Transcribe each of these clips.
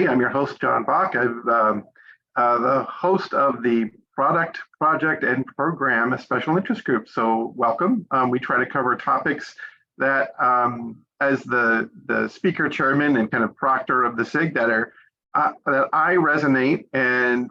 I'm your host, John Bach. I'm the host of the Product, Project, and Program Special Interest Group. So welcome. We try to cover topics that, as the speaker, chairman, and kind of proctor of the SIG, that I resonate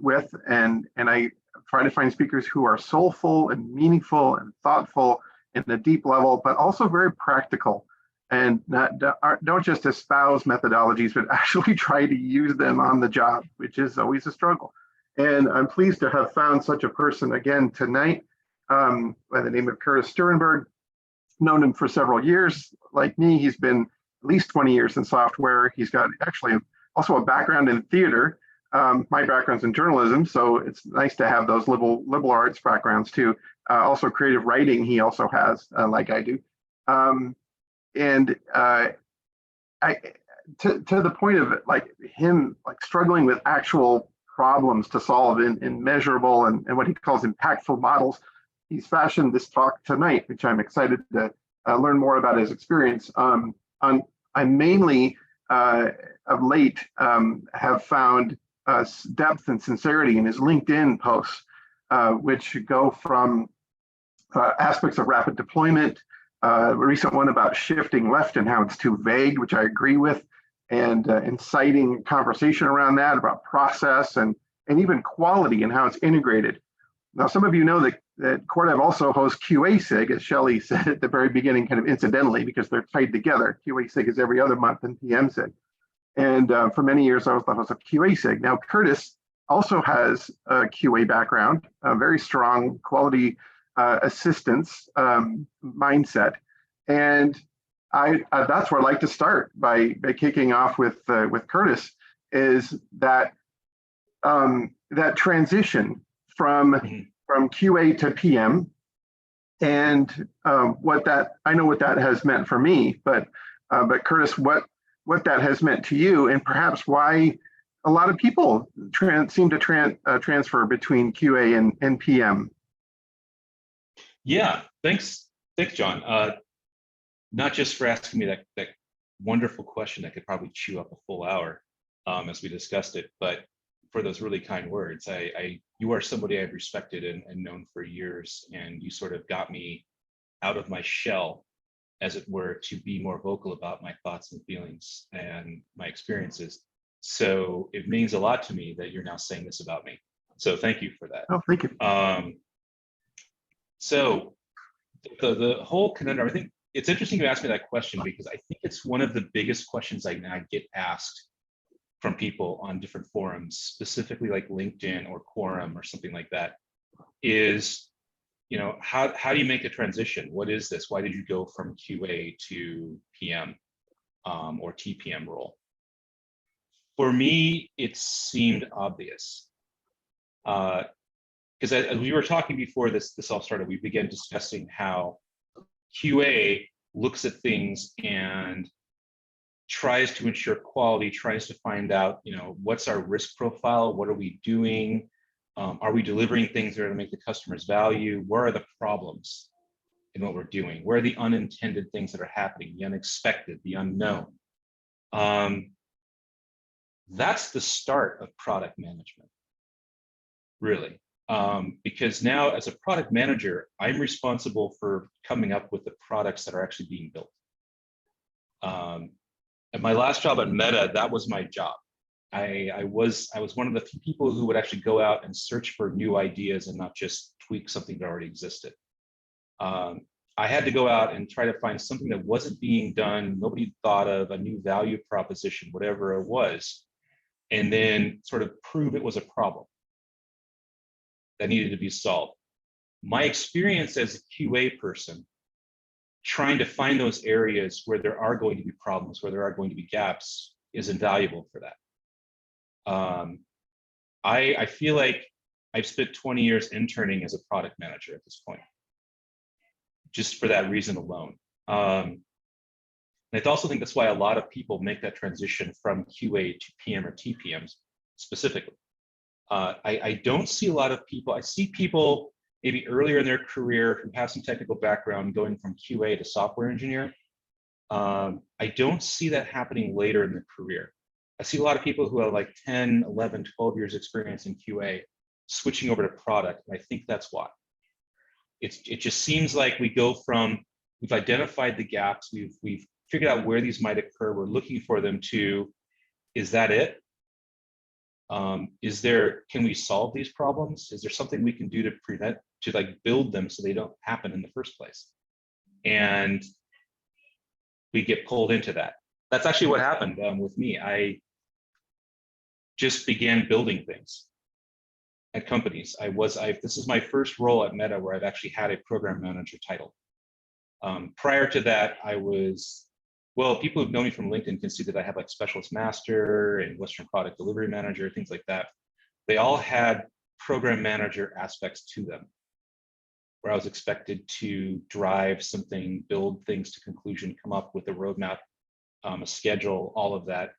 with, and I try to find speakers who are soulful and meaningful and thoughtful in a deep level, but also very practical, and don't just espouse methodologies, but actually try to use them on the job, which is always a struggle. And I'm pleased to have found such a person again tonight, by the name of Curtis Stuehrenberg. Known him for several years. Like me, he's been at least 20 years in software. He's got actually also a background in theater. My background's in journalism, so it's nice to have those liberal arts backgrounds too. Also creative writing he also has, like I do. To the point of like him struggling with actual problems to solve in measurable and what he calls impactful models, he's fashioned this talk tonight, which I'm excited to learn more about his experience. I mainly of late have found depth and sincerity in his LinkedIn posts, which go from aspects of rapid deployment, a recent one about shifting left and how it's too vague, which I agree with, and inciting conversation around that, about process and even quality and how it's integrated. Now, some of you know that CoreDev also hosts QA-SIG, as Shelley said at the very beginning, kind of incidentally, because they're tied together. QA-SIG is every other month in PMSIG. And for many years, I was the host of QA-SIG. Now, Curtis also has a QA background, a very strong quality assistance mindset. And that's where I'd like to start by kicking off with Curtis, is that that transition from QA to PM, and what that, I know what that has meant for me, but Curtis, what that has meant to you, and perhaps why a lot of people seem to transfer between QA and PM. Yeah, thanks, John. Not just for asking me that wonderful question that could probably chew up a full hour as we discussed it, but for those really kind words. You are somebody I've respected and known for years, and you sort of got me out of my shell, as it were, to be more vocal about my thoughts and feelings and my experiences. So it means a lot to me that you're now saying this about me. So thank you for that. Oh, thank you. So the whole conundrum, I think it's interesting you asked me that question, because I think it's one of the biggest questions I get asked from people on different forums, specifically like LinkedIn or Quorum or something like that, is, how do you make a transition? What is this? Why did you go from QA to PM or TPM role? For me, it seemed obvious. Because as we were talking before this all started, we began discussing how QA looks at things and tries to ensure quality, tries to find out, what's our risk profile? What are we doing? Are we delivering things that are going to make the customers value? Where are the problems in what we're doing? Where are the unintended things that are happening, the unexpected, the unknown? That's the start of product management, really. Because now as a product manager, I'm responsible for coming up with the products that are actually being built. At my last job at Meta, that was my job. I was one of the few people who would actually go out and search for new ideas and not just tweak something that already existed. I had to go out and try to find something that wasn't being done, nobody thought of, a new value proposition, whatever it was, and then sort of prove it was a problem that needed to be solved. My experience as a QA person, trying to find those areas where there are going to be problems, where there are going to be gaps, is invaluable for that. I feel like I've spent 20 years interning as a product manager at this point, just for that reason alone. And I also think that's why a lot of people make that transition from QA to PM or TPM specifically. I don't see a lot of people, I see people maybe earlier in their career who have some technical background going from QA to software engineer. I don't see that happening later in the career. I see a lot of people who have like 10, 11, 12 years experience in QA switching over to product. And I think that's why. It just seems like we go from, we've identified the gaps, we've figured out where these might occur, we're looking for them to, is that it? Can we solve these problems? Is there something we can do to prevent, to like build them so they don't happen in the first place? And we get pulled into that. That's actually what happened with me. I just began building things at companies. This is my first role at Meta where I've actually had a program manager title. Prior to that, people who've known me from LinkedIn can see that I have like specialist master and Western product delivery manager, things like that. They all had program manager aspects to them, where I was expected to drive something, build things to conclusion, come up with a roadmap, a schedule, all of that.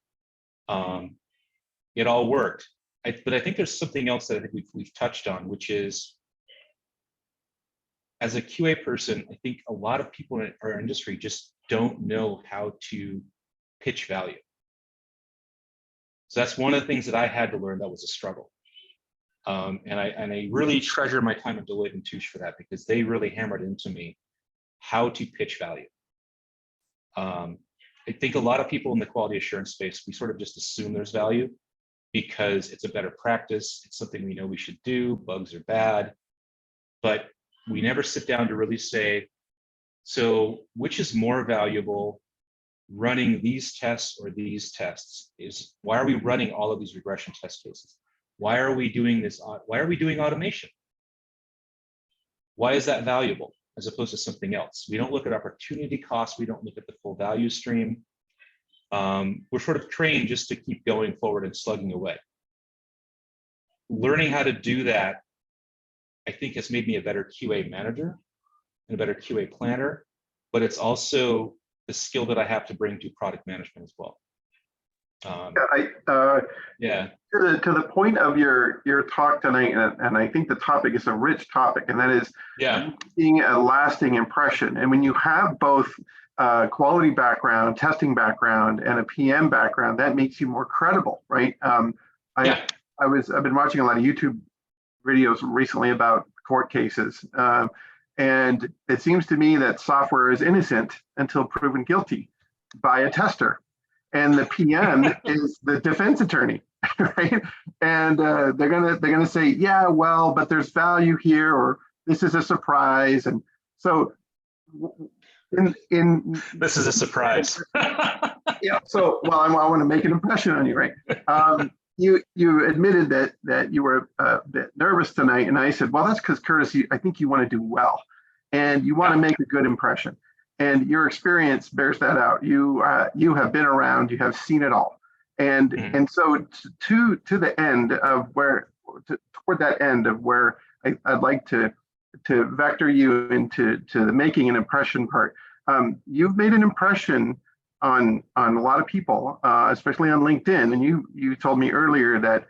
It all worked. But I think there's something else that I think we've touched on, which is, as a QA person, I think a lot of people in our industry just don't know how to pitch value. So that's one of the things that I had to learn that was a struggle. And I really treasure my time at Deloitte and Touche for that, because they really hammered into me how to pitch value. I think a lot of people in the quality assurance space, we sort of just assume there's value because it's a better practice. It's something we know we should do. Bugs are bad, but we never sit down to really say, so which is more valuable, running these tests or these tests? Why are we running all of these regression test cases? Why are we doing this? Why are we doing automation? Why is that valuable as opposed to something else? We don't look at opportunity costs. We don't look at the full value stream. We're sort of trained just to keep going forward and slugging away. Learning how to do that, I think, has made me a better QA manager and a better QA planner, but it's also the skill that I have to bring to product management as well. To the point of your talk tonight, and I think the topic is a rich topic, and that is being a lasting impression. And when you have both quality background, testing background, and a PM background, that makes you more credible, right? I've been watching a lot of YouTube videos recently about court cases, and it seems to me that software is innocent until proven guilty by a tester, and the PM is the defense attorney, right? And they're gonna say, yeah, well, but there's value here, or this is a surprise, and so in this is a surprise. Yeah. So, well, I want to make an impression on you, right? You admitted that you were a bit nervous tonight, and I said, well, that's because Curtis, I think you want to do well, and you want to make a good impression, and your experience bears that out. You have been around, you have seen it all, and and so to the end of toward that end of where I'd like to vector you into the making an impression part. You've made an impression on a lot of people, especially on LinkedIn. And you told me earlier that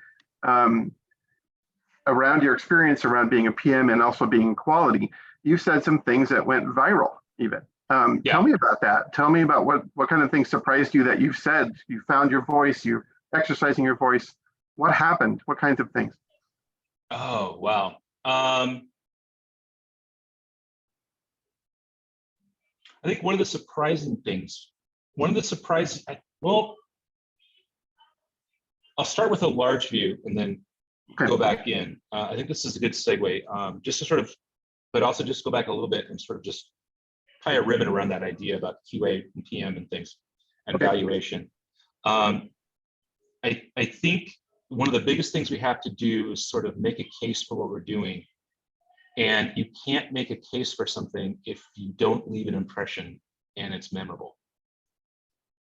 around your experience around being a PM and also being quality, you said some things that went viral even. Tell me about that. Tell me about what kind of things surprised you that you've said, you found your voice, you're exercising your voice. What happened? What kinds of things? Oh, wow. I think one of the surprising things, well, I'll start with a large view and then go back in. I think this is a good segue, just to sort of, but also just go back a little bit and sort of just tie a ribbon around that idea about QA and PM and things and valuation. I think one of the biggest things we have to do is sort of make a case for what we're doing. And you can't make a case for something if you don't leave an impression and it's memorable.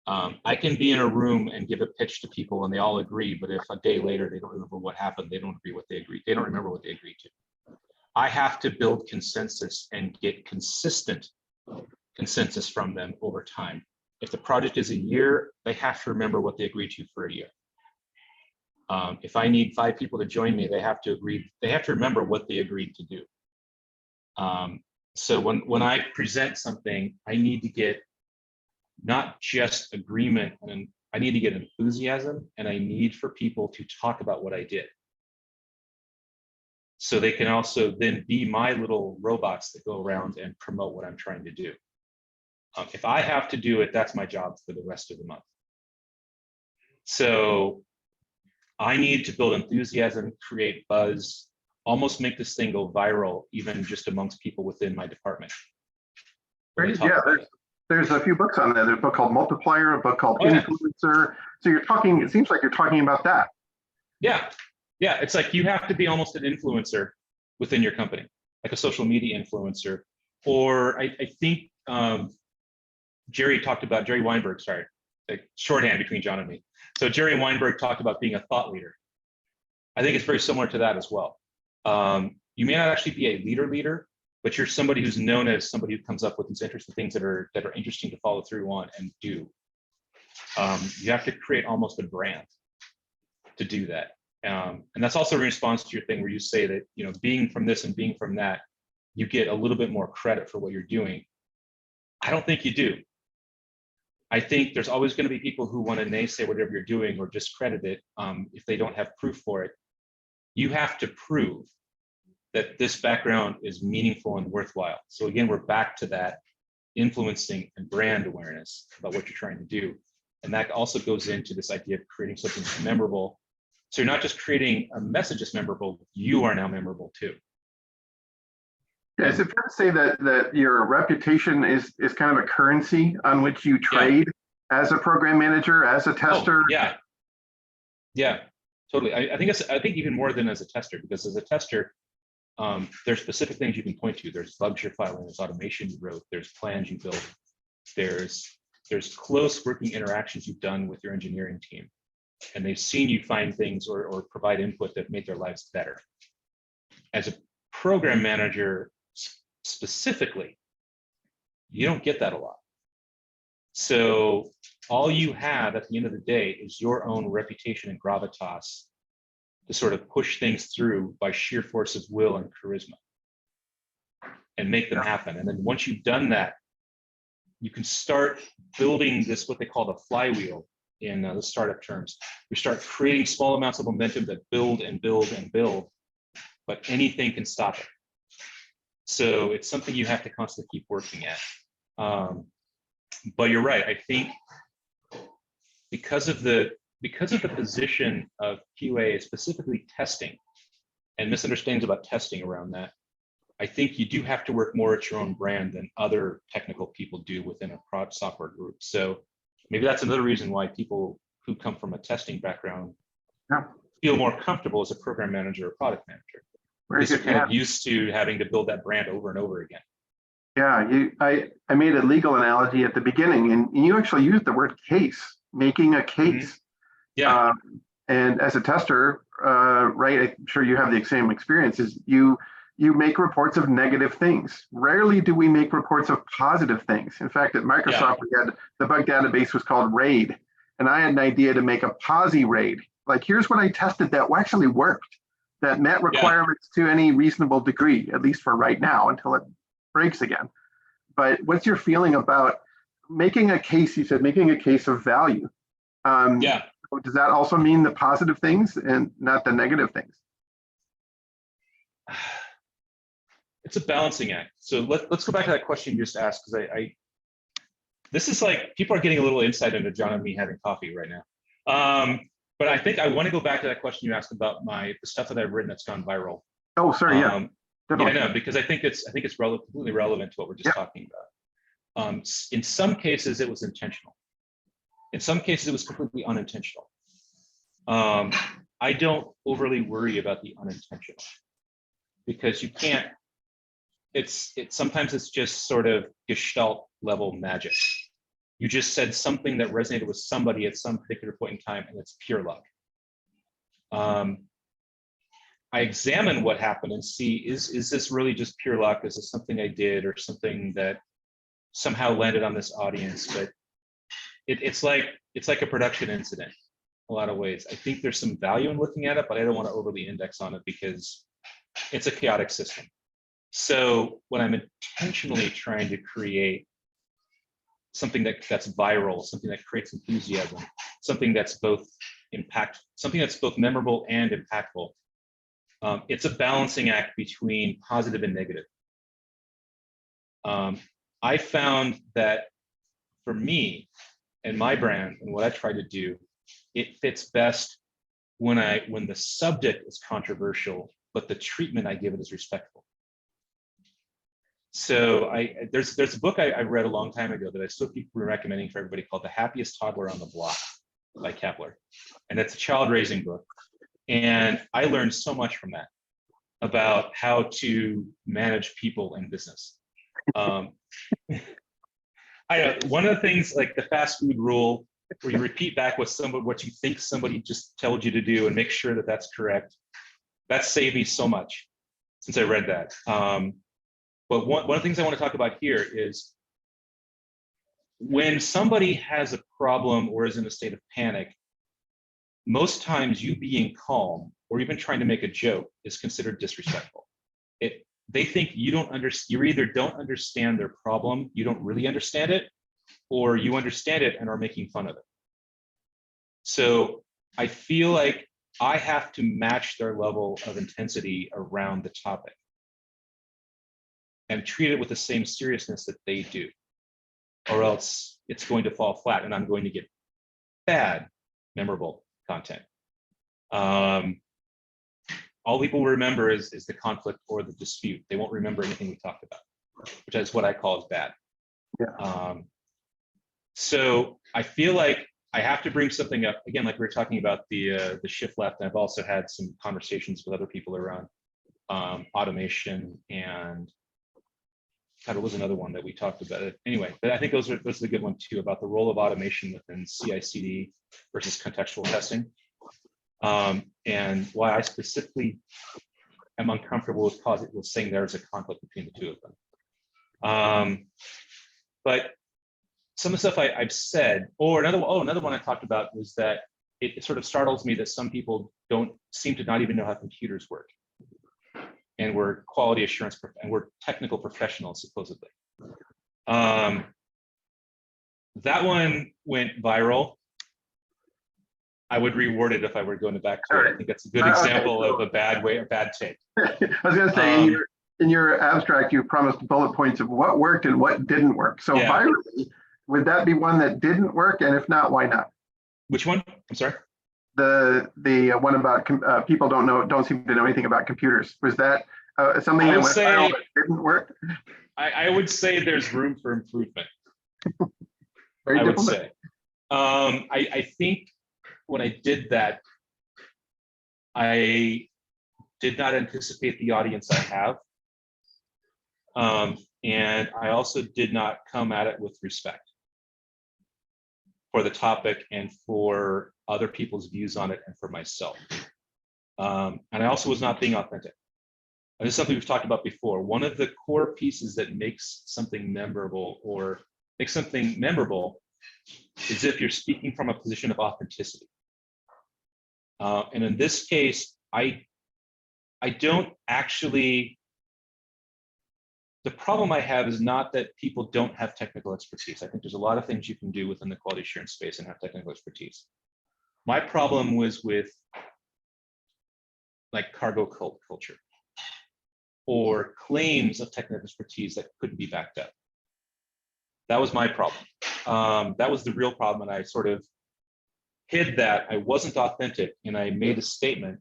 I can be in a room and give a pitch to people and they all agree, but if a day later they don't remember what happened, they don't remember what they agreed to. I have to build consensus and get consistent consensus from them over time. If the project is a year, they have to remember what they agreed to for a year. If I need 5 people to join me, they have to remember what they agreed to do. So when I present something, I need to get not just agreement, and I need to get enthusiasm, and I need for people to talk about what I did. So they can also then be my little robots that go around and promote what I'm trying to do. If I have to do it, that's my job for the rest of the month. So I need to build enthusiasm, create buzz, almost make this thing go viral, even just amongst people within my department. Great. Yeah, there's a few books on there. There's a book called Multiplier, a book called Influencer. So you're talking, it seems like you're talking about that. Yeah. Yeah. It's like you have to be almost an influencer within your company, like a social media influencer. Or I think Jerry Weinberg, sorry, like shorthand between John and me. So Jerry Weinberg talked about being a thought leader. I think it's very similar to that as well. You may not actually be a leader, but you're somebody who's known as somebody who comes up with these interesting things that are interesting to follow through on and do. You have to create almost a brand to do that. And that's also in response to your thing where you say that, you know, being from this and being from that, you get a little bit more credit for what you're doing. I don't think you do. I think there's always going to be people who want to naysay whatever you're doing or discredit it if they don't have proof for it. You have to prove that this background is meaningful and worthwhile. So again, we're back to that influencing and brand awareness about what you're trying to do. And that also goes into this idea of creating something that's memorable. So you're not just creating a message that's memorable, you are now memorable too. Yeah, is it fair to say that your reputation is kind of a currency on which you trade as a program manager, as a tester? Oh, yeah, totally. I think even more than as a tester, because as a tester, there's specific things you can point to. There's bugs you're filing, there's automation you wrote, there's plans you built, there's close working interactions you've done with your engineering team, and they've seen you find things or provide input that make their lives better. As a program manager, specifically, you don't get that a lot. So all you have at the end of the day is your own reputation and gravitas to sort of push things through by sheer force of will and charisma and make them happen. And then once you've done that, you can start building this, what they call the flywheel in the startup terms. You start creating small amounts of momentum that build and build and build, but anything can stop it. So it's something you have to constantly keep working at. But you're right. I think because of the position of QA, specifically testing, and misunderstandings about testing around that, I think you do have to work more at your own brand than other technical people do within a product software group. So maybe that's another reason why people who come from a testing background feel more comfortable as a program manager or product manager. Because you're kind of used to having to build that brand over and over again. Yeah, I made a legal analogy at the beginning, and you actually used the word case, making a case. Mm-hmm. Yeah. And as a tester, right, I'm sure you have the same experiences. You make reports of negative things. Rarely do we make reports of positive things. In fact, at Microsoft, we had the bug database was called RAID, and I had an idea to make a POSI RAID. Like, here's what I tested that actually worked, that met requirements to any reasonable degree, at least for right now, until it breaks again. But what's your feeling about making a case? You said making a case of value. Does that also mean the positive things and not the negative things? It's a balancing act. So let's go back to that question you just asked, because this is like, people are getting a little insight into John and me having coffee right now. But I think I want to go back to that question you asked about the stuff that I've written that's gone viral. Oh, sorry, yeah. No, because I think it's completely relevant to what we're just talking about. In some cases, it was intentional. In some cases, it was completely unintentional. I don't overly worry about the unintentional, because you can't. Sometimes it's just sort of Gestalt level magic. You just said something that resonated with somebody at some particular point in time, and it's pure luck. I examine what happened and see, is this really just pure luck? Is this something I did or something that somehow landed on this audience? But it's like a production incident in a lot of ways. I think there's some value in looking at it, but I don't want to overly index on it because it's a chaotic system. So when I'm intentionally trying to create something that's viral, something that creates enthusiasm, something that's both memorable and impactful. It's a balancing act between positive and negative. I found that for me and my brand and what I try to do, it fits best when the subject is controversial, but the treatment I give it is respectful. So there's a book I read a long time ago that I still keep recommending for everybody called The Happiest Toddler on the Block by Kepler. And it's a child raising book. And I learned so much from that about how to manage people in business. One of the things, like the fast food rule, where you repeat back what you think somebody just told you to do and make sure that that's correct. That saved me so much since I read that. But one of the things I want to talk about here is when somebody has a problem or is in a state of panic, most times you being calm or even trying to make a joke is considered disrespectful. They think you either don't understand their problem, you don't really understand it, or you understand it and are making fun of it. So I feel like I have to match their level of intensity around the topic and treat it with the same seriousness that they do, or else it's going to fall flat and I'm going to get bad, memorable content. All people will remember is the conflict or the dispute. They won't remember anything we talked about, which is what I call as bad. Yeah. So I feel like I have to bring something up, again, like we were talking about the shift left, and I've also had some conversations with other people around automation, and God, it was another one that we talked about it. Anyway, but I think those are a good one too, about the role of automation within Cicd versus contextual testing. And why I specifically am uncomfortable with saying there's a conflict between the two of them. But some of the stuff I've said, or another one I talked about was that it sort of startles me that some people don't seem to not even know how computers work. And we're quality assurance, and we're technical professionals, supposedly. That one went viral. I would reword it if I were going back to it. I think that's a good example of a bad take. I was going to say, in your abstract, you promised bullet points of what worked and what didn't work. So yeah. Virally, would that be one that didn't work? And if not, why not? Which one? I'm sorry. The one about people don't seem to know anything about computers. Was that something that went viral that didn't work? I would say there's room for improvement. Very I would diplomatic. say. I think when I did that, I did not anticipate the audience I have. And I also did not come at it with respect for the topic and for other people's views on it and for myself. And I also was not being authentic. And this is something we've talked about before. One of the core pieces that makes something memorable is if you're speaking from a position of authenticity. And in this case, I don't actually, the problem I have is not that people don't have technical expertise. I think there's a lot of things you can do within the quality assurance space and have technical expertise. My problem was with like cargo cult culture or claims of technical expertise that couldn't be backed up. That was my problem. That was the real problem, and I sort of hid that. I wasn't authentic, and I made a statement,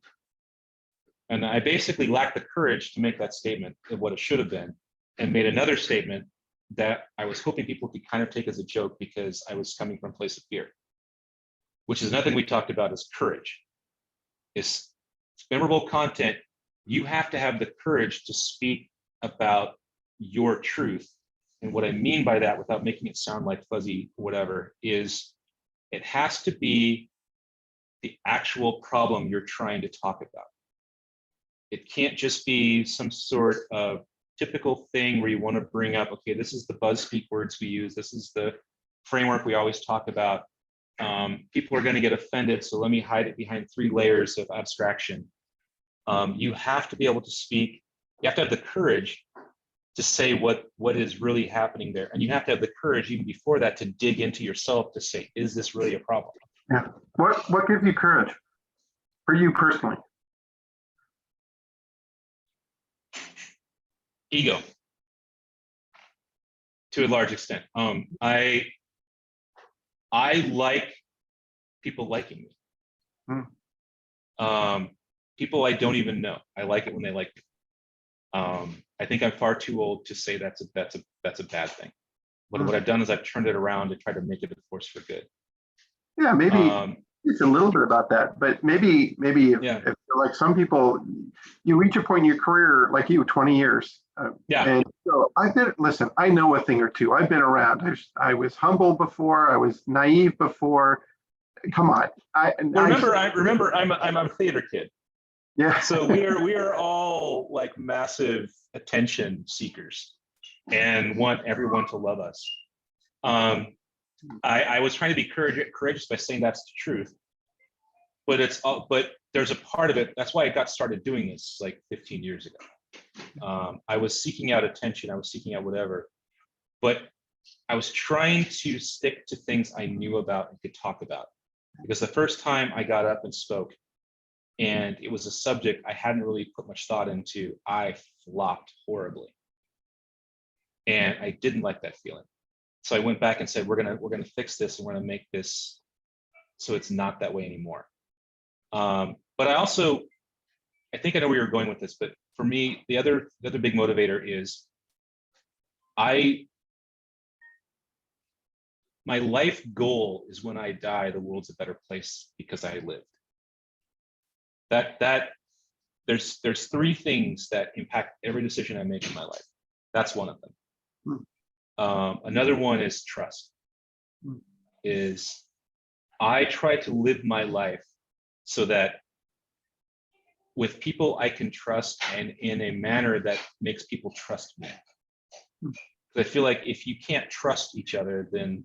and I basically lacked the courage to make that statement of what it should have been, and made another statement that I was hoping people could kind of take as a joke because I was coming from a place of fear, which is another thing we talked about is courage. It's memorable content. You have to have the courage to speak about your truth. And what I mean by that, without making it sound like fuzzy whatever, is it has to be the actual problem you're trying to talk about. It can't just be some sort of typical thing where you want to bring up, okay, this is the BuzzSpeak words we use, this is the framework we always talk about. People are going to get offended, so let me hide it behind 3 layers of abstraction. You have to be able to speak, you have to have the courage to say what is really happening there. And you have to have the courage even before that to dig into yourself to say, is this really a problem? Yeah. What gives you courage for you personally? Ego, to a large extent. I like people liking me. People I don't even know. I like it when they like me. I think I'm far too old to say that's a bad thing. What I've done is I've turned it around to try to make it a force for good. Yeah, maybe it's a little bit about that, but maybe if like some people, you reach a point in your career, like you, 20 years. And so listen, I know a thing or two. I've been around. I was humble before. I was naive before. Come on. Remember, I'm a theater kid. Yeah. So we are all like massive attention seekers and want everyone to love us. I was trying to be courageous by saying that's the truth, but there's a part of it. That's why I got started doing this like 15 years ago. I was seeking out attention. I was seeking out whatever, but I was trying to stick to things I knew about and could talk about. Because the first time I got up and spoke, and it was a subject I hadn't really put much thought into, I flopped horribly. And I didn't like that feeling. So I went back and said, we're gonna fix this, and we're gonna make this so it's not that way anymore. But I think I know where you're going with this, but for me, the other big motivator is my life goal is when I die, the world's a better place because I lived. There's three things that impact every decision I make in my life. That's one of them. Another one is trust. Is I try to live my life so that with people I can trust and in a manner that makes people trust me. I feel like if you can't trust each other, then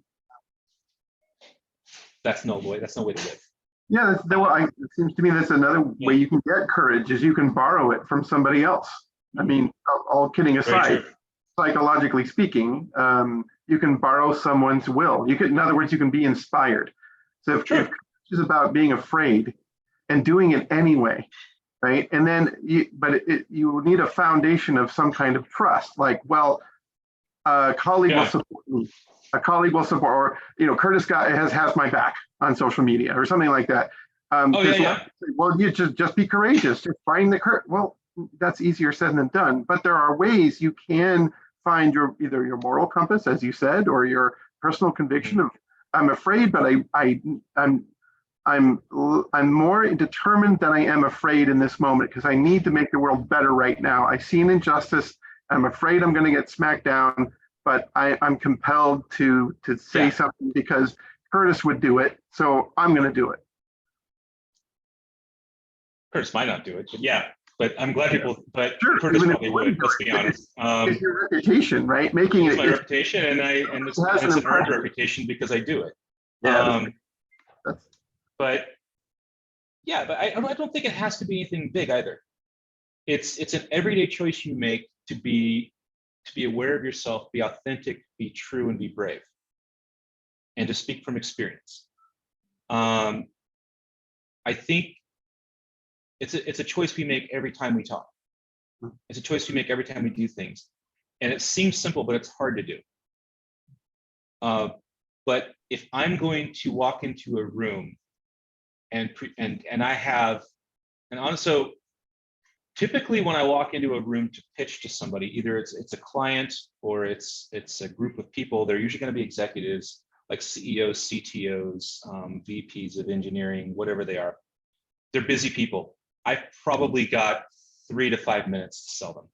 that's no way to live. Yeah, it seems to me that's another way you can get courage is you can borrow it from somebody else. I mean, all kidding aside, psychologically speaking, you can borrow someone's will. In other words, you can be inspired. So if it's about being afraid and doing it anyway, right? And then, you need a foundation of some kind of trust, like, well, a colleague will support me. A colleague will support, or Curtis has my back on social media or something like that. Well, you just be courageous. Just find the courage. Well, that's easier said than done. But there are ways you can find either your moral compass, as you said, or your personal conviction of I'm afraid, but I'm more determined than I am afraid in this moment because I need to make the world better right now. I see an injustice. I'm afraid I'm going to get smacked down, but I'm compelled to say something because Curtis would do it, so I'm going to do it. Curtis might not do it, but I'm glad people. But sure, Curtis probably would. Let's be honest. It's your reputation, right? Making it's my reputation, and it's an earned reputation because I do it. Yeah. But I don't think it has to be anything big either. It's an everyday choice you make to be aware of yourself, be authentic, be true, and be brave, and to speak from experience. I think it's a choice we make every time we talk. It's a choice we make every time we do things, and it seems simple, but it's hard to do. But if I'm going to walk into a room and so typically when I walk into a room to pitch to somebody, either it's a client or it's a group of people, they're usually going to be executives like CEOs, CTOs, VPs of engineering, whatever they are. They're busy people. I've probably got 3 to 5 minutes to sell them.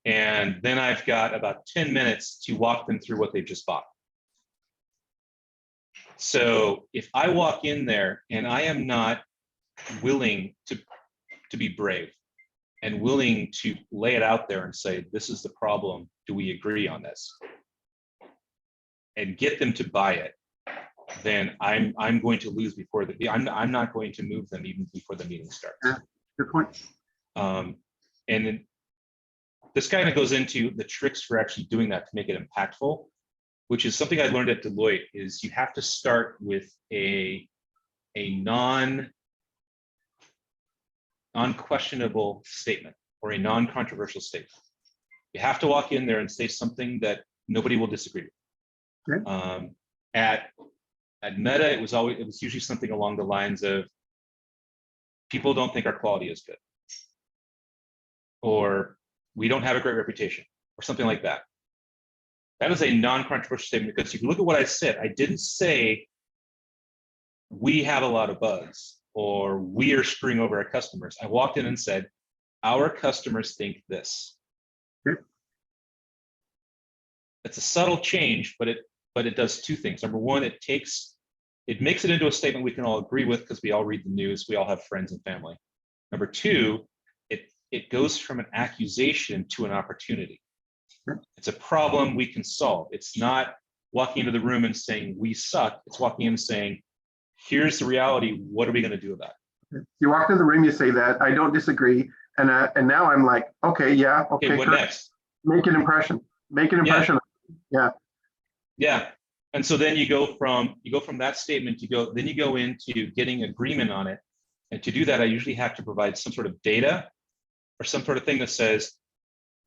And then I've got about 10 minutes to walk them through what they've just bought. So if I walk in there and I am not willing to be brave and willing to lay it out there and say, this is the problem, do we agree on this? And get them to buy it, then I'm going to lose before I'm not going to move them even before the meeting starts. Yeah, good point. And then this kind of goes into the tricks for actually doing that to make it impactful. which is something I learned at Deloitte, is you have to start with a non-questionable statement or a non-controversial statement. You have to walk in there and say something that nobody will disagree with. Okay. At Meta, it was usually something along the lines of, people don't think our quality is good, or we don't have a great reputation, or something like that. That is a non-controversial statement, because if you look at what I said, I didn't say we have a lot of bugs or we are screwing over our customers. I walked in and said, our customers think this. Okay. It's a subtle change, but it does two things. Number one, it makes it into a statement we can all agree with, because we all read the news, we all have friends and family. Number two, it goes from an accusation to an opportunity. It's a problem we can solve. It's not walking into the room and saying we suck. It's walking in and saying, here's the reality. What are we going to do about it? You walk into the room, you say that, I don't disagree. And now I'm like, okay, yeah, okay. What next? Make an impression. Make an impression. Yeah. Yeah. And so then you go from that statement, then you go into getting agreement on it. And to do that, I usually have to provide some sort of data or some sort of thing that says,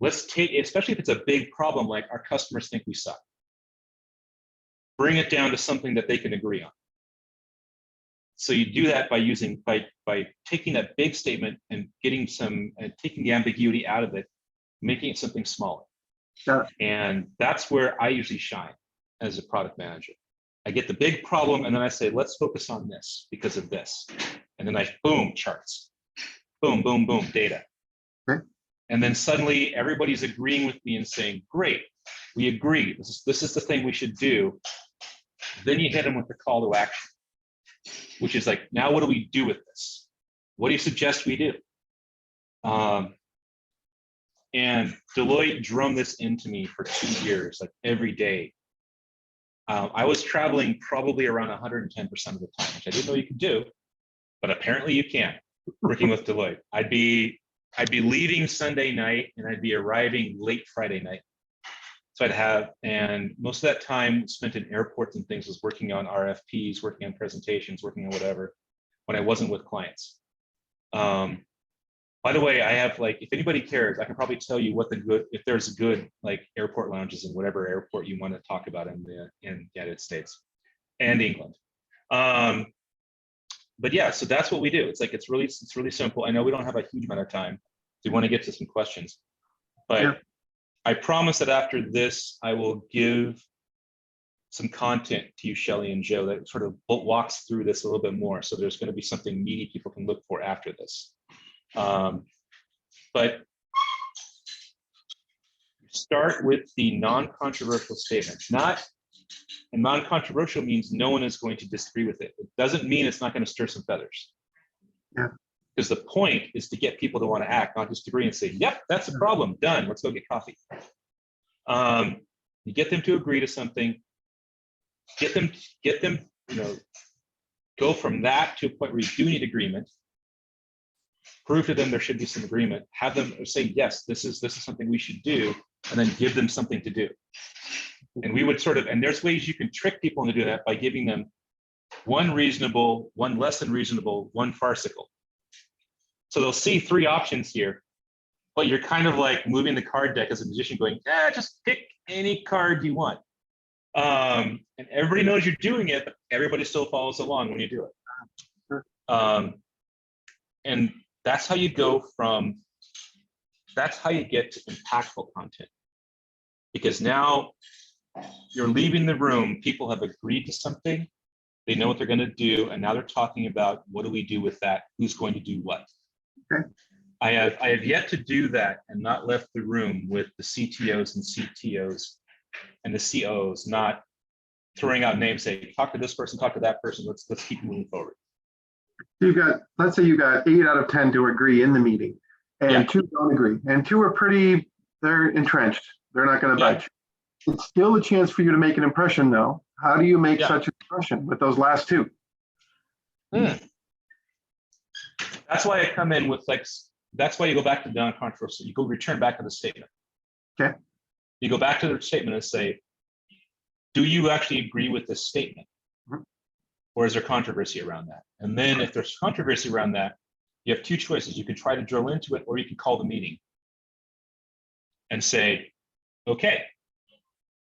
let's take, especially if it's a big problem, like our customers think we suck, bring it down to something that they can agree on. So you do that by taking that big statement and taking the ambiguity out of it, making it something smaller. Yeah. And that's where I usually shine as a product manager. I get the big problem and then I say, let's focus on this because of this. And then boom, charts, boom, boom, boom, data. Okay. And then suddenly everybody's agreeing with me and saying, great, we agree. This is the thing we should do. Then you hit them with the call to action, which is like, now what do we do with this? What do you suggest we do? And Deloitte drummed this into me for 2 years, like every day. I was traveling probably around 110% of the time, which I didn't know you could do, but apparently you can, working with Deloitte. I'd be leaving Sunday night and I'd be arriving late Friday night. So and most of that time spent in airports and things was working on RFPs, working on presentations, working on whatever, when I wasn't with clients. By the way, I have, like, if anybody cares, I can probably tell you if there's good like airport lounges in whatever airport you want to talk about in the United States and England. But yeah, so that's what we do. It's like, it's really simple. I know we don't have a huge amount of time. So we want to get to some questions, but yeah. I promise that after this, I will give some content to you, Shelley and Joe, that sort of walks through this a little bit more. So there's going to be something meaty people can look for after this. But start with the non-controversial statement. And non-controversial means no one is going to disagree with it. It doesn't mean it's not going to stir some feathers. Yeah. Because the point is to get people to want to act, not just agree and say, yep, that's a problem, done, let's go get coffee. You get them to agree to something, get them, go from that to a point where you do need agreement, prove to them there should be some agreement, have them say, yes, this is something we should do, and then give them something to do. And we would and there's ways you can trick people into doing that by giving them one reasonable, one less than reasonable, one farcical. So they'll see 3 options here, but you're kind of like moving the card deck as a magician going, just pick any card you want. And everybody knows you're doing it, but everybody still follows along when you do it. And that's how you that's how you get to impactful content. Because now you're leaving the room, people have agreed to something, they know what they're going to do, and now they're talking about, what do we do with that? Who's going to do what? Okay. I have yet to do that and not left the room with the CTOs and CTOs and the COs not throwing out names, say, talk to this person, talk to that person, let's keep moving forward. Let's say you got 8 out of 10 to agree in the meeting, and 2 don't agree, and 2 are they're entrenched. They're not going to budge. It's still a chance for you to make an impression, though. How do you make such an impression with those last 2? That's why I come in with that's why you go back to the non-controversial. You go return back to the statement. Okay. You go back to the statement and say, do you actually agree with this statement? Or is there controversy around that? And then if there's controversy around that, you have two choices. You can try to drill into it, or you can call the meeting and say, okay,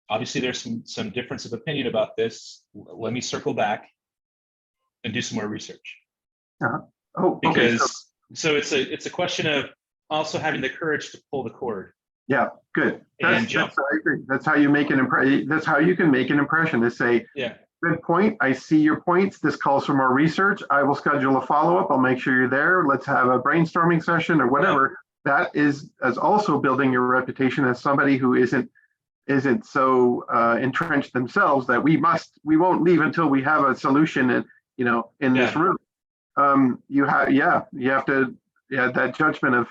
obviously there's some difference of opinion about this. Let me circle back and do some more research. Oh, okay. Because so it's a question of also having the courage to pull the cord. Yeah, good. And jump. I agree. That's how you make an impression. That's how you can make an impression, to say, yeah, good point. I see your points. This calls for more research. I will schedule a follow-up. I'll make sure you're there. Let's have a brainstorming session or whatever. Yeah. That is also building your reputation as somebody who isn't so entrenched themselves that we won't leave until we have a solution in this room. You have to that judgment of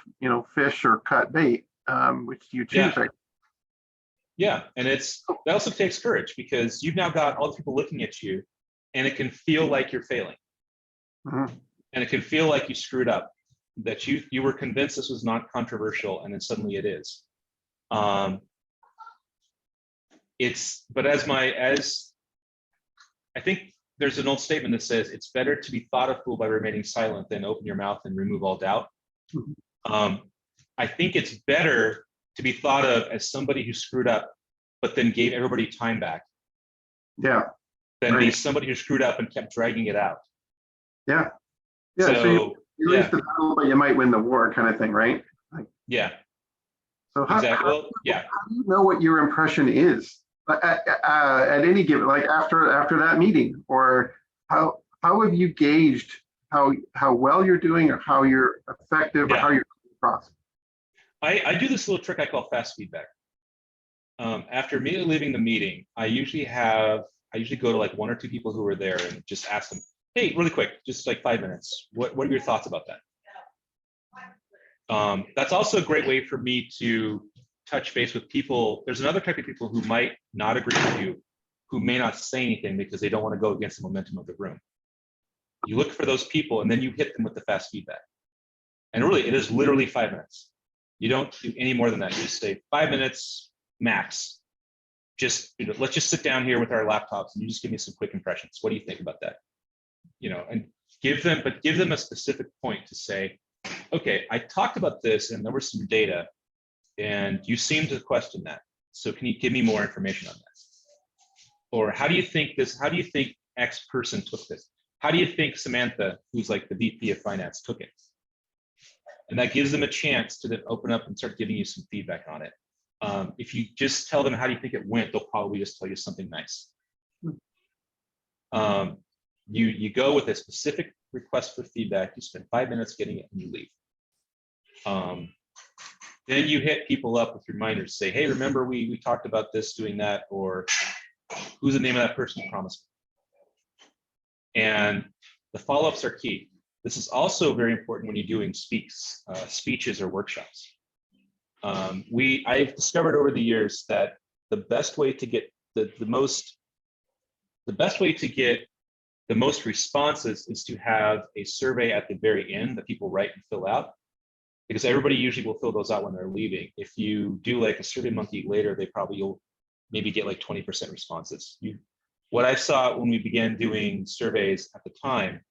fish or cut bait, which you choose. Yeah. Yeah, and that also takes courage, because you've now got all the people looking at you, and it can feel like you're failing, and it can feel like you screwed up, that you were convinced this was not controversial, and then suddenly it is. But as I think there's an old statement that says it's better to be thought a fool by remaining silent than open your mouth and remove all doubt. I think it's better to be thought of as somebody who screwed up, but then gave everybody time back. Yeah. Than be somebody who screwed up and kept dragging it out. Yeah. Yeah. So you lose the battle, but you might win the war, kind of thing, right? Yeah. So how do you know what your impression is at any given, like after that meeting, or how have you gauged how well you're doing, or how you're effective, or how you're across? I do this little trick I call fast feedback. After immediately leaving the meeting, I usually go to like one or two people who are there and just ask them, hey, really quick, just like 5 minutes. What are your thoughts about that? That's also a great way for me to touch base with people. There's another type of people who might not agree with you, who may not say anything because they don't want to go against the momentum of the room. You look for those people, and then you hit them with the fast feedback. And really, it is literally 5 minutes. You don't do any more than that. You just say 5 minutes max. Just let's just sit down here with our laptops, and you just give me some quick impressions. What do you think about that? And give them a specific point to say, okay, I talked about this, and there was some data, and you seem to question that. So can you give me more information on that? Or how do you think X person took this? How do you think Samantha, who's like the VP of finance, took it? And that gives them a chance to then open up and start giving you some feedback on it. If you just tell them how do you think it went, they'll probably just tell you something nice. You go with a specific request for feedback, you spend 5 minutes getting it, and you leave. Then you hit people up with reminders, say, hey, remember we talked about this, doing that, or who's the name of that person you promised me? And the follow-ups are key. This is also very important when you're doing speeches or workshops. I've discovered over the years that the best way to get the most responses is to have a survey at the very end that people write and fill out, because everybody usually will fill those out when they're leaving. If you do like a Survey Monkey later, you'll maybe get like 20% responses. What I saw when we began doing surveys at the time,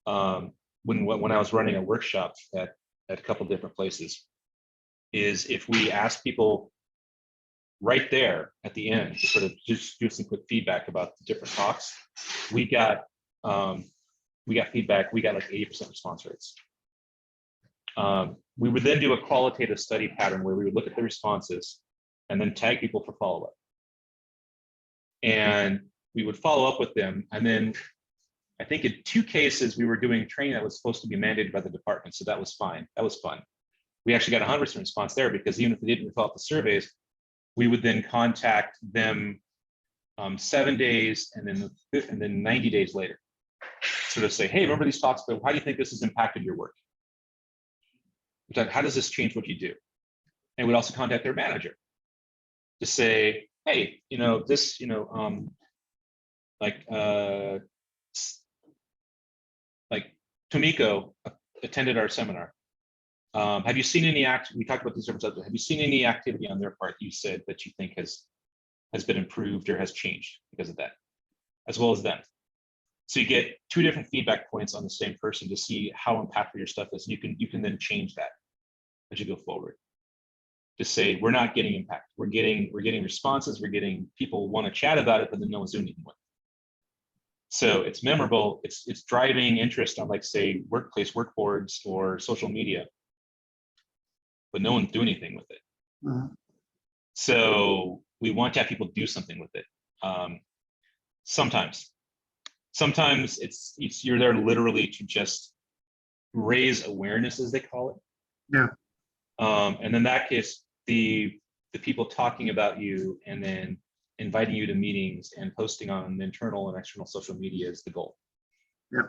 when I was running a workshop at a couple different places, is if we ask people right there at the end to sort of just do some quick feedback about the different talks, we got feedback. We got like 80% response rates. We would then do a qualitative study pattern where we would look at the responses and then tag people for follow-up. And we would follow up with them. And then I think in 2 cases, we were doing training that was supposed to be mandated by the department. So that was fine. That was fun. We actually got 100% response there, because even if they didn't fill out the surveys, we would then contact them 7 days and then 90 days later. Sort of say, hey, remember these talks, but how do you think this has impacted your work? How does this change what you do? And we'd also contact their manager to say, hey, like Tomiko attended our seminar. Have you seen any we talked about these different subjects. Have you seen any activity on their part you said that you think has has been improved or has changed because of that, as well as them. So you get two different feedback points on the same person to see how impactful your stuff is. You can then change that as you go forward. To say we're not getting impact, we're getting responses, we're getting people want to chat about it, but then no one's doing anything with it. So it's memorable. It's driving interest on, like, say, workplace work boards or social media, but no one's doing anything with it. So we want to have people do something with it. Sometimes it's you're there literally to just raise awareness, as they call it. Yeah. And in that case, the people talking about you and then inviting you to meetings and posting on internal and external social media is the goal. Yeah.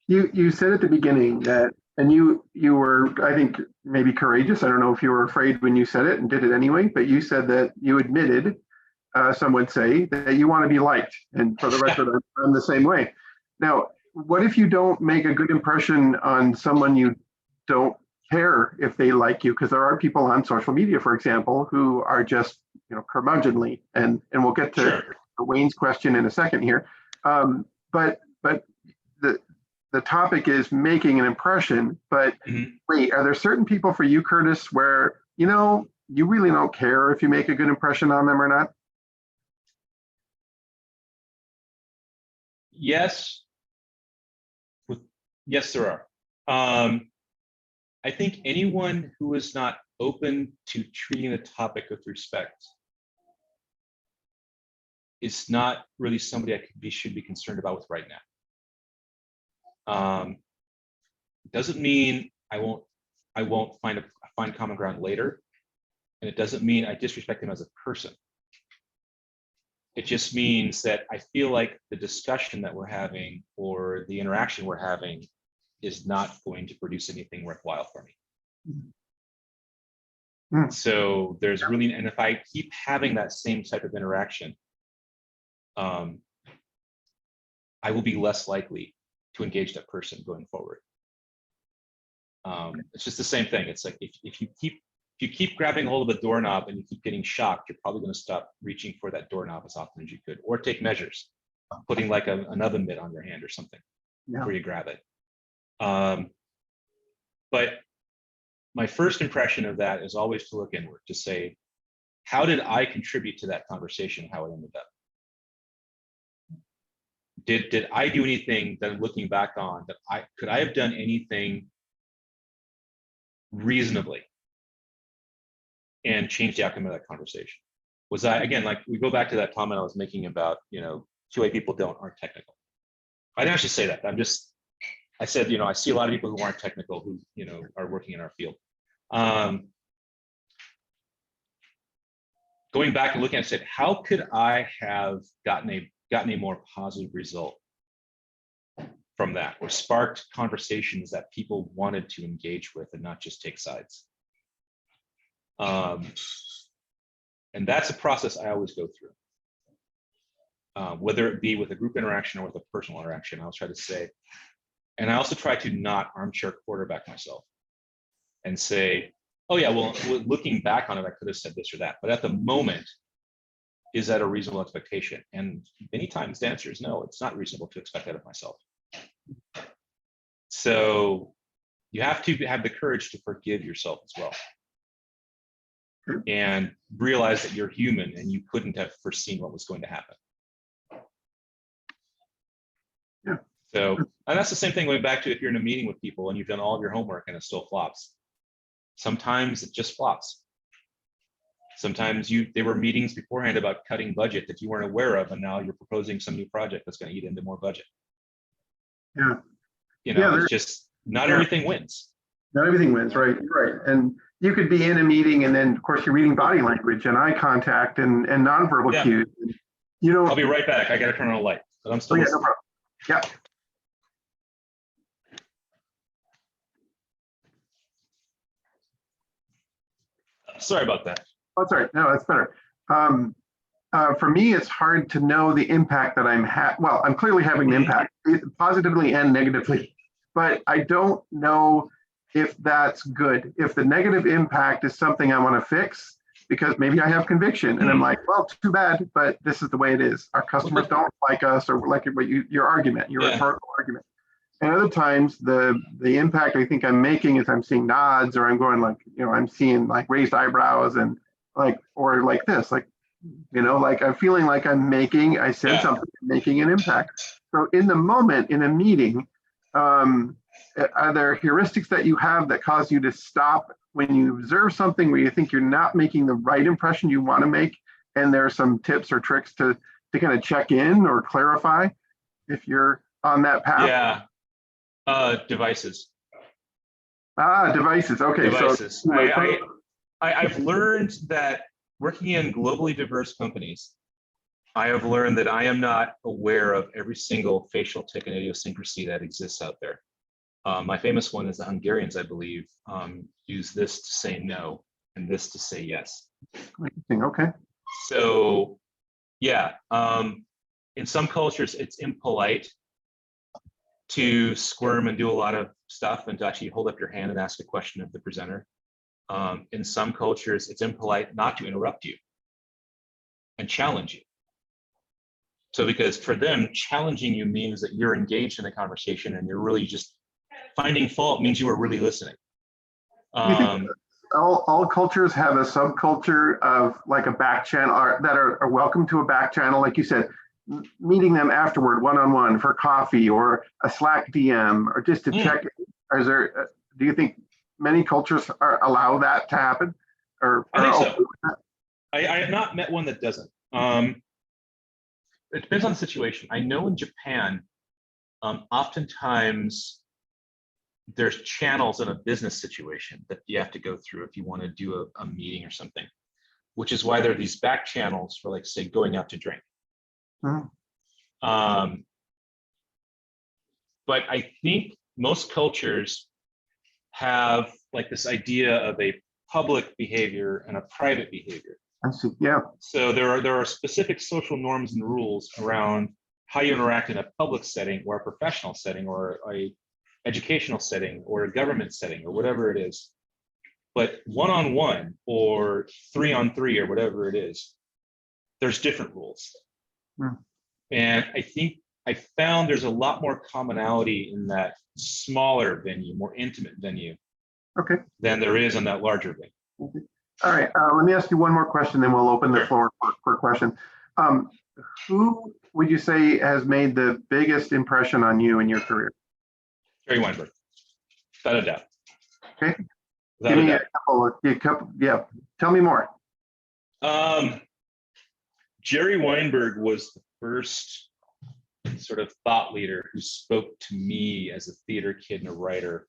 You said at the beginning that, and you were, I think, maybe courageous. I don't know if you were afraid when you said it and did it anyway, but you said that you admitted, some would say, that you want to be liked. And for the record, I'm the same way. Now, what if you don't make a good impression on someone you don't care if they like you? Because there are people on social media, for example, who are just, curmudgeonly, and we'll get to Sure. Wayne's question in a second here. But the topic is making an impression. But wait, are there certain people for you, Curtis, where you really don't care if you make a good impression on them or not? Yes. Yes, there are. I think anyone who is not open to treating the topic with respect is not really somebody should be concerned about with right now. Doesn't mean I won't find common ground later, and it doesn't mean I disrespect him as a person. It just means that I feel like the discussion that we're having or the interaction we're having is not going to produce anything worthwhile for me. So there's really, and if I keep having that same type of interaction, I will be less likely to engage that person going forward. It's just the same thing. It's like if you keep grabbing hold of a doorknob and you keep getting shocked, you're probably going to stop reaching for that doorknob as often as you could, or take measures, putting like an oven mitt on your hand or something before you grab it. But my first impression of that is always to look inward, to say, how did I contribute to that conversation, how it ended up? Did I do anything that, looking back on, that could I have done anything reasonably and change the outcome of that conversation? Was I, again, like we go back to that comment I was making about, QA people aren't technical. I didn't actually say that. I said, I see a lot of people who aren't technical who, are working in our field. Going back and looking at it, said, how could I have gotten a more positive result from that, or sparked conversations that people wanted to engage with and not just take sides? And that's a process I always go through. Whether it be with a group interaction or with a personal interaction, I always try to say, and I also try to not armchair quarterback myself and say, oh yeah, well, looking back on it, I could have said this or that. But at the moment, is that a reasonable expectation? And many times the answer is no, it's not reasonable to expect that of myself. So you have to have the courage to forgive yourself as well. And realize that you're human and you couldn't have foreseen what was going to happen. Yeah. So, and that's the same thing going back to if you're in a meeting with people and you've done all of your homework and it still flops. Sometimes it just flops. Sometimes there were meetings beforehand about cutting budget that you weren't aware of, and now you're proposing some new project that's going to eat into more budget. Yeah. It's just not everything wins. Not everything wins, right? Right. And you could be in a meeting and then, of course, you're reading body language and eye contact and nonverbal cues. I'll be right back. I got to turn on a light, but I'm still listening. No problem. Yeah. Sorry about that. Oh, sorry. No, that's better. For me, it's hard to know the impact that I'm clearly having an impact, positively and negatively, but I don't know if that's good. If the negative impact is something I want to fix, because maybe I have conviction and I'm like, well, too bad, but this is the way it is. Our customers don't like us or like your argument, your rhetorical argument. And other times the impact I think I'm making is I'm seeing nods, or I'm going like, I'm seeing like raised eyebrows and like, or like this, like, like I'm feeling like I said something, making an impact. So in the moment, in a meeting, are there heuristics that you have that cause you to stop when you observe something where you think you're not making the right impression you want to make? And there are some tips or tricks to kind of check in or clarify if you're on that path? Yeah, devices. Devices. Okay. Devices. So I've learned that working in globally diverse companies, I have learned that I am not aware of every single facial tic and idiosyncrasy that exists out there. My famous one is the Hungarians, I believe, use this to say no and this to say yes. Okay. So, yeah, in some cultures, it's impolite to squirm and do a lot of stuff and to actually hold up your hand and ask a question of the presenter. In some cultures, it's impolite not to interrupt you and challenge you. So because for them, challenging you means that you're engaged in the conversation and you're really just finding fault means you are really listening. You think all cultures have a subculture of like a back channel, or that are welcome to a back channel, like you said, meeting them afterward, one-on-one for coffee or a Slack DM or just to check. Is there? Do you think many cultures allow that to happen? Or I think so. I have not met one that doesn't. It depends on the situation. I know in Japan, oftentimes there's channels in a business situation that you have to go through if you want to do a meeting or something, which is why there are these back channels for, like, say, going out to drink. But I think most cultures have like this idea of a public behavior and a private behavior. I see. Yeah. So there are specific social norms and rules around how you interact in a public setting or a professional setting or a educational setting or a government setting or whatever it is. But one-on-one or three-on-three or whatever it is, there's different rules. And I think I found there's a lot more commonality in that smaller venue, more intimate venue, than there is on that larger venue. All right, let me ask you one more question, then we'll open the floor for questions. Who would you say has made the biggest impression on you in your career? Jerry Weinberg, without a doubt. Okay, give me a couple. Yeah, tell me more. Jerry Weinberg was the first sort of thought leader who spoke to me as a theater kid and a writer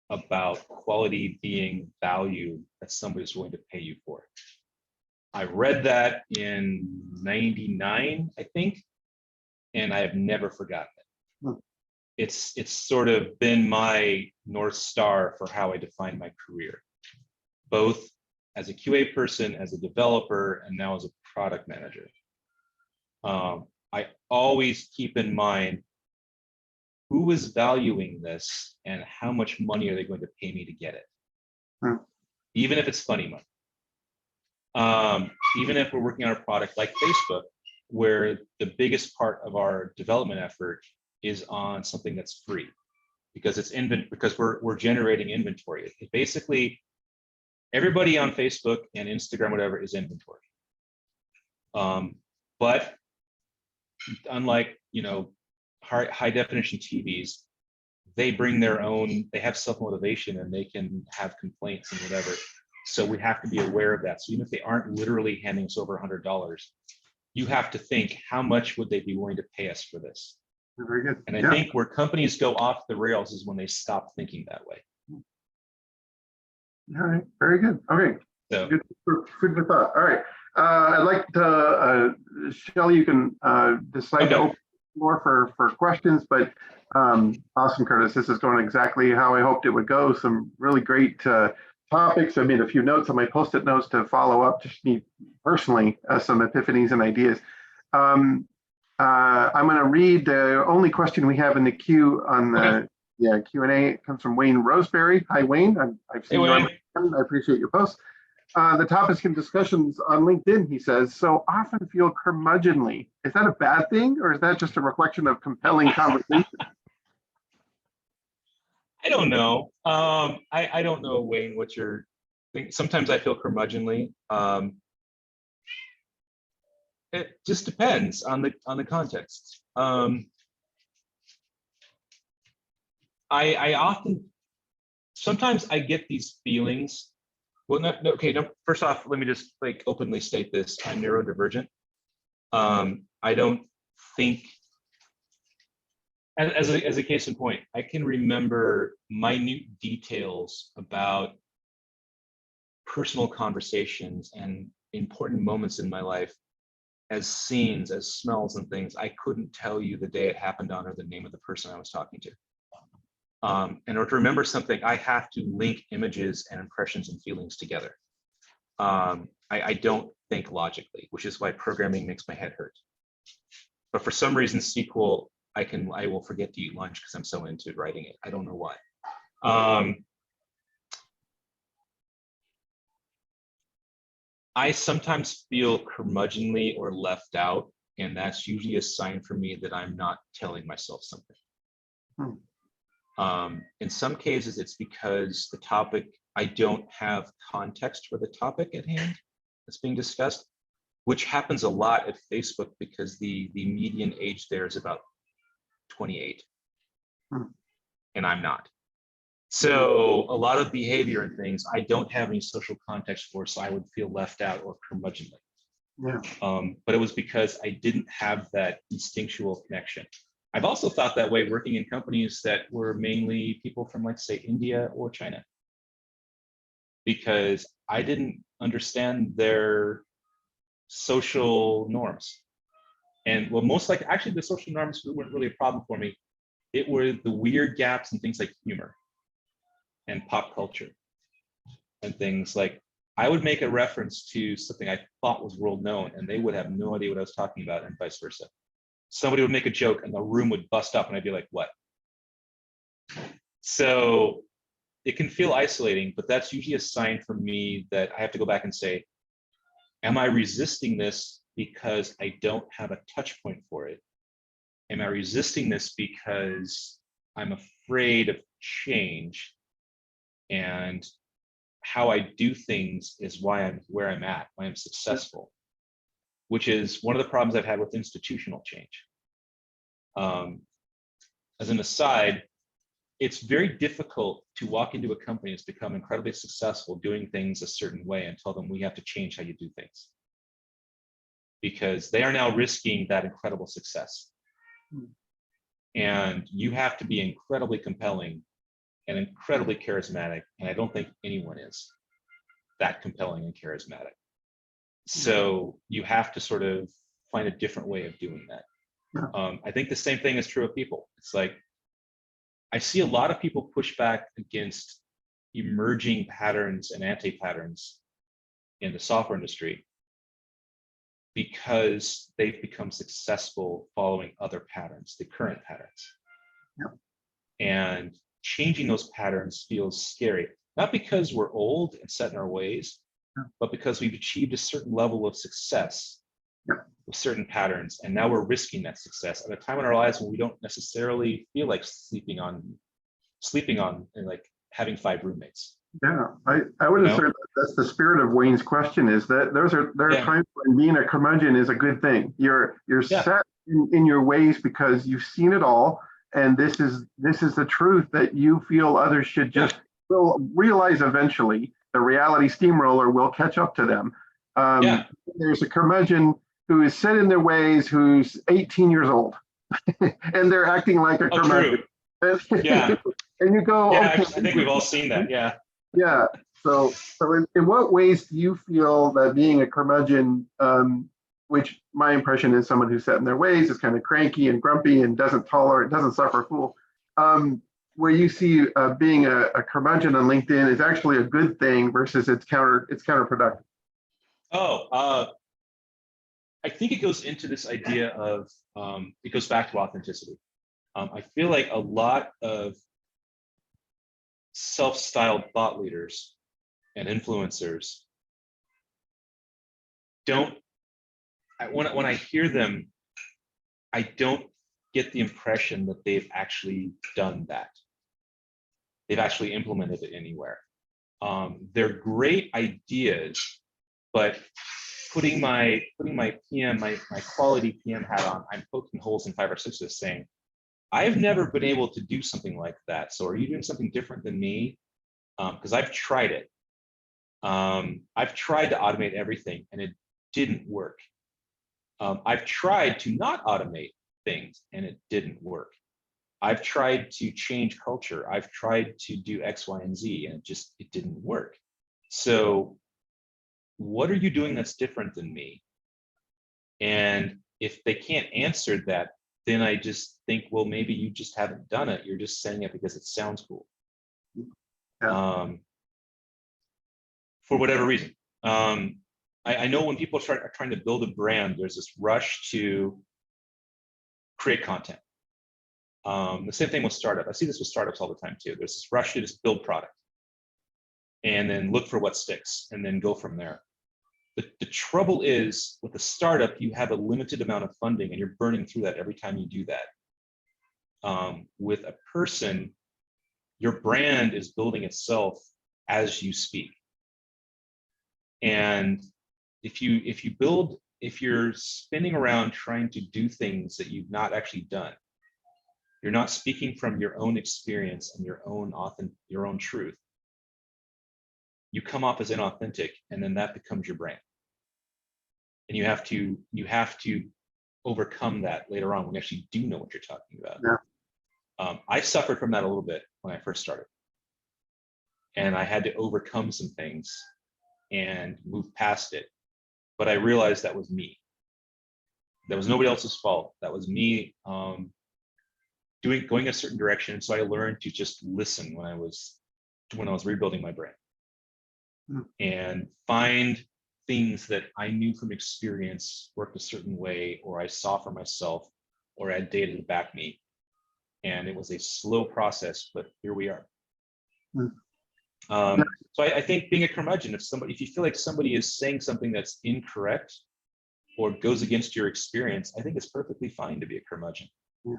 about quality being value that somebody's willing to pay you for. I read that in '99, I think, and I have never forgotten it. It's sort of been my North Star for how I define my career, both as a QA person, as a developer, and now as a product manager. I always keep in mind who is valuing this and how much money are they going to pay me to get it, even if it's funny money. Even if we're working on a product like Facebook, where the biggest part of our development effort is on something that's free, because it's because we're generating inventory. It basically, everybody on Facebook and Instagram, whatever, is inventory. But unlike, high definition TVs, they bring their own, they have self-motivation and they can have complaints and whatever. So we have to be aware of that. So even if they aren't literally handing us over $100, you have to think, how much would they be willing to pay us for this? Very good. And I think where companies go off the rails is when they stop thinking that way. All right, very good. Okay, so good for thought. All right, I'd like to, Shelley, you can decide to open the floor for questions, but awesome, Curtis. This is going exactly how I hoped it would go. Some really great topics. I made a few notes on my Post-it notes to follow up, just need personally some epiphanies and ideas. I'm going to read the only question we have in the queue on the Q&A. It comes from Wayne Roseberry. Hi, Wayne. I've seen you on LinkedIn. I appreciate your post. The topics and discussions on LinkedIn, he says, so often feel curmudgeonly. Is that a bad thing, or is that just a reflection of compelling conversation? I don't know. I don't know, Wayne, what you're thinking. Sometimes I feel curmudgeonly. It just depends on the context. I often, sometimes I get these feelings. Well, no, first off, let me just like openly state this. I'm neurodivergent. I don't think, as a case in point, I can remember minute details about personal conversations and important moments in my life as scenes, as smells and things. I couldn't tell you the day it happened on or the name of the person I was talking to. In order to remember something, I have to link images and impressions and feelings together. I don't think logically, which is why programming makes my head hurt. But for some reason, SQL, I will forget to eat lunch because I'm so into writing it. I don't know why. I sometimes feel curmudgeonly or left out, and that's usually a sign for me that I'm not telling myself something. In some cases, it's because the topic, I don't have context for the topic at hand that's being discussed, which happens a lot at Facebook because the median age there is about 28, and I'm not. So a lot of behavior and things, I don't have any social context for, so I would feel left out or curmudgeonly. Yeah. But it was because I didn't have that instinctual connection. I've also thought that way working in companies that were mainly people from, like, say, India or China, because I didn't understand their social norms. And well, most like, actually the social norms weren't really a problem for me. It were the weird gaps in things like humor and pop culture and things like, I would make a reference to something I thought was world known and they would have no idea what I was talking about, and vice versa. Somebody would make a joke and the room would bust up and I'd be like, what? So it can feel isolating, but that's usually a sign for me that I have to go back and say, am I resisting this because I don't have a touch point for it? Am I resisting this because I'm afraid of change? And how I do things is why I'm where I'm at, why I'm successful, which is one of the problems I've had with institutional change. As an aside, it's very difficult to walk into a company that's become incredibly successful doing things a certain way and tell them we have to change how you do things, because they are now risking that incredible success. And you have to be incredibly compelling and incredibly charismatic, and I don't think anyone is that compelling and charismatic. So you have to sort of find a different way of doing that. I think the same thing is true of people. It's like, I see a lot of people push back against emerging patterns and anti-patterns in the software industry because they've become successful following other patterns, the current patterns. And changing those patterns feels scary, not because we're old and set in our ways, but because we've achieved a certain level of success with certain patterns, and now we're risking that success at a time in our lives when we don't necessarily feel like sleeping on and like having 5 roommates. Yeah, I would assert that's the spirit of Wayne's question, is that there are times when being a curmudgeon is a good thing. You're set in your ways because you've seen it all, and this is the truth that you feel others should just will realize eventually. The reality steamroller will catch up to them. There's a curmudgeon who is set in their ways, who's 18 years old, and they're acting like a curmudgeon. And you go, okay, I think we've all seen that. Yeah. So in what ways do you feel that being a curmudgeon, which my impression is someone who's set in their ways, is kind of cranky and grumpy and doesn't suffer a fool, where you see being a curmudgeon on LinkedIn is actually a good thing versus it's counterproductive? I think it goes into this idea of, it goes back to authenticity. I feel like a lot of self-styled thought leaders and influencers don't, when I hear them, I don't get the impression that they've actually done that. They've actually implemented it anywhere. They're great ideas, but putting my PM, my quality PM hat on, I'm poking holes in 5 or 6 of this, saying, I've never been able to do something like that. So are you doing something different than me? Because I've tried it. I've tried to automate everything and it didn't work. I've tried to not automate things and it didn't work. I've tried to change culture. I've tried to do X, Y, and Z, and it didn't work. So what are you doing that's different than me? And if they can't answer that, then I just think, well, maybe you just haven't done it. You're just saying it because it sounds cool. Yeah. For whatever reason. I know when people are trying to build a brand, there's this rush to create content. The same thing with startup. I see this with startups all the time too. There's this rush to just build product and then look for what sticks and then go from there. The trouble is with a startup, you have a limited amount of funding and you're burning through that every time you do that. With a person, your brand is building itself as you speak. And if you're spinning around trying to do things that you've not actually done, you're not speaking from your own experience and your own truth. You come off as inauthentic, and then that becomes your brand. And you have to overcome that later on when you actually do know what you're talking about. Yeah. I suffered from that a little bit when I first started, and I had to overcome some things and move past it. But I realized that was me. That was nobody else's fault. That was me going a certain direction. So I learned to just listen when I was rebuilding my brand, and find things that I knew from experience worked a certain way, or I saw for myself, or I had data to back me. And it was a slow process, but here we are. So I think being a curmudgeon, if you feel like somebody is saying something that's incorrect or goes against your experience, I think it's perfectly fine to be a curmudgeon.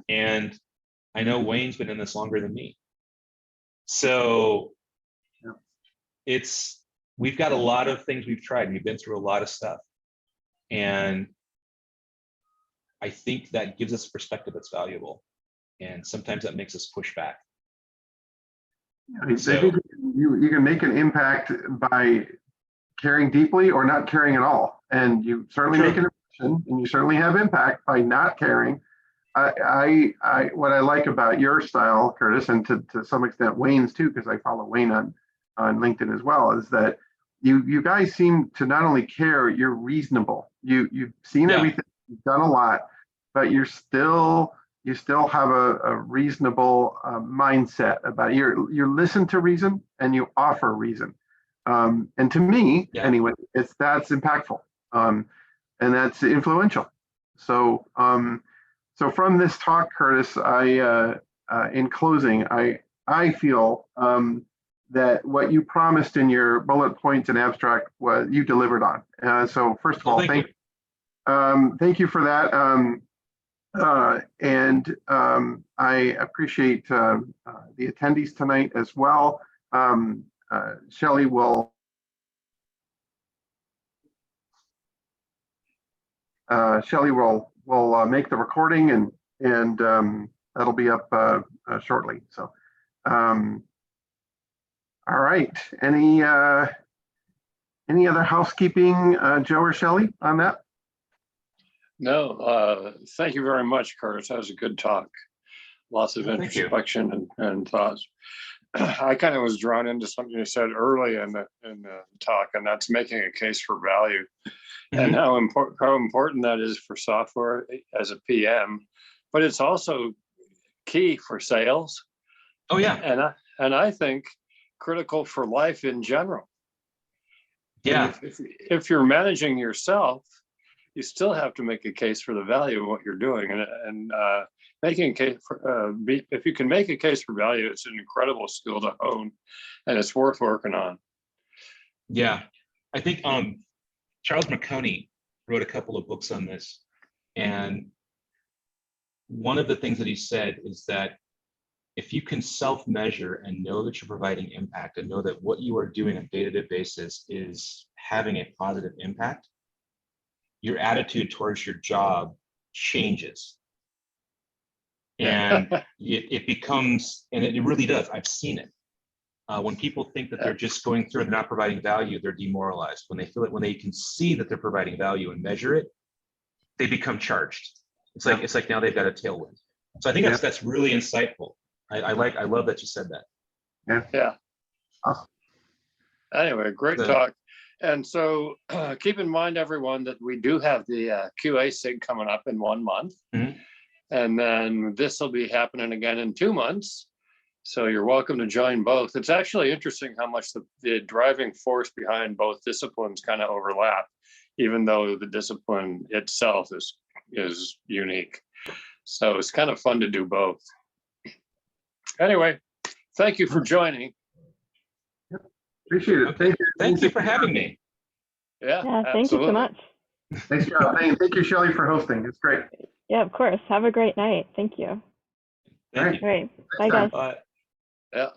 And I know Wayne's been in this longer than me. So we've got a lot of things we've tried. We've been through a lot of stuff. And I think that gives us a perspective that's valuable. And sometimes that makes us push back. I think you can make an impact by caring deeply or not caring at all. And you certainly make an impression, and you certainly have impact by not caring. What I like about your style, Curtis, and to some extent Wayne's too, because I follow Wayne on LinkedIn as well, is that you guys seem to not only care, you're reasonable. You've seen everything, you've done a lot, but you still have a reasonable mindset about it. You listen to reason and you offer reason. And to me, anyway, that's impactful, and that's influential. So from this talk, Curtis, in closing, I feel that what you promised in your bullet points and abstract was you delivered on. So first of all, thank you for that. And I appreciate the attendees tonight as well. Shelley will make the recording, and that'll be up shortly. So, all right. Any other housekeeping, Joe or Shelley, on that? No, thank you very much, Curtis. That was a good talk. Lots of introspection and thoughts. I kind of was drawn into something you said early in the talk, and that's making a case for value, and how important that is for software as a PM, but it's also key for sales. Oh yeah, and I think critical for life in general. Yeah. If you're managing yourself, you still have to make a case for the value of what you're doing, and making a case for, if you can make a case for value, it's an incredible skill to hone, and it's worth working on. Yeah, I think Charles Marconi wrote a couple of books on this. And one of the things that he said is that if you can self-measure and know that you're providing impact and know that what you are doing on a day-to-day basis is having a positive impact, your attitude towards your job changes. And it becomes, and it really does, I've seen it. When people think that they're just going through and they're not providing value, they're demoralized. When they feel it, when they can see that they're providing value and measure it, they become charged. It's like now they've got a tailwind. So I think that's really insightful. I love that you said that. Yeah. Awesome. Anyway, great talk. And so keep in mind, everyone, that we do have the QA-SIG coming up in 1 month. Mhm. And then this will be happening again in 2 months. So you're welcome to join both. It's actually interesting how much the driving force behind both disciplines kind of overlap, even though the discipline itself is unique. So it's kind of fun to do both. Anyway, thank you for joining. Appreciate it. Thank you for having me. Yeah, thank you so much. Thanks, John. Thank you, Shelley, for hosting. It's great. Yeah, of course. Have a great night. Thank you. Thank you. All right. Bye, guys. Bye. Yeah.